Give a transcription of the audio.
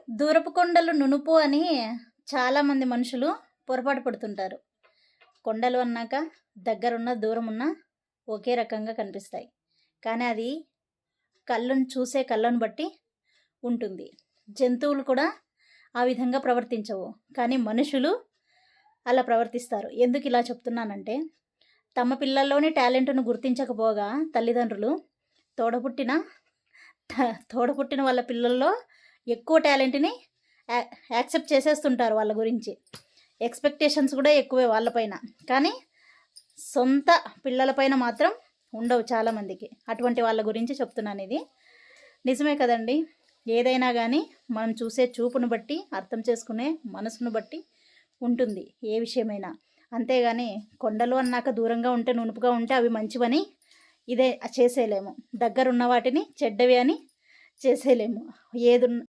దూరపు కొండలు నునుపు అని చాలామంది మనుషులు పొరపాటు పడుతుంటారు. కొండలు అన్నాక దగ్గరున్న, దూరమున్న ఒకే రకంగా కనిపిస్తాయి. కానీ అది చూసే కళ్ళను బట్టి ఉంటుంది. జంతువులు కూడా ఆ విధంగా ప్రవర్తించవు. కానీ మనుషులు అలా ప్రవర్తిస్తారు. ఎందుకు ఇలా చెప్తున్నానంటే, తమ పిల్లల్లోని టాలెంట్‌ను గుర్తించకపోగా తల్లిదండ్రులు తోడపుట్టిన తోడపుట్టిన వాళ్ళ పిల్లల్లో ఎక్కువ టాలెంట్‌ని యాక్సెప్ట్ చేసేస్తుంటారు వాళ్ళ గురించి. ఎక్స్‌పెక్టేషన్స్ కూడా ఎక్కువే వాళ్ళపైన. కానీ సొంత పిల్లలపైన మాత్రం ఉండవు చాలామందికి. అటువంటి వాళ్ళ గురించి చెప్తున్నాను ఇది. నిజమే కదండి. ఏదైనా కానీ మనం చూసే చూపును బట్టి, అర్థం చేసుకునే మనసును బట్టి ఉంటుంది ఏ విషయమైనా. అంతేగాని కొండలు అన్నాక దూరంగా ఉంటే, నునుపుగా ఉంటే అవి మంచివని ఇదే చేసేయలేము. దగ్గరున్న వాటిని చెడ్డవి అని చేసేయలేము.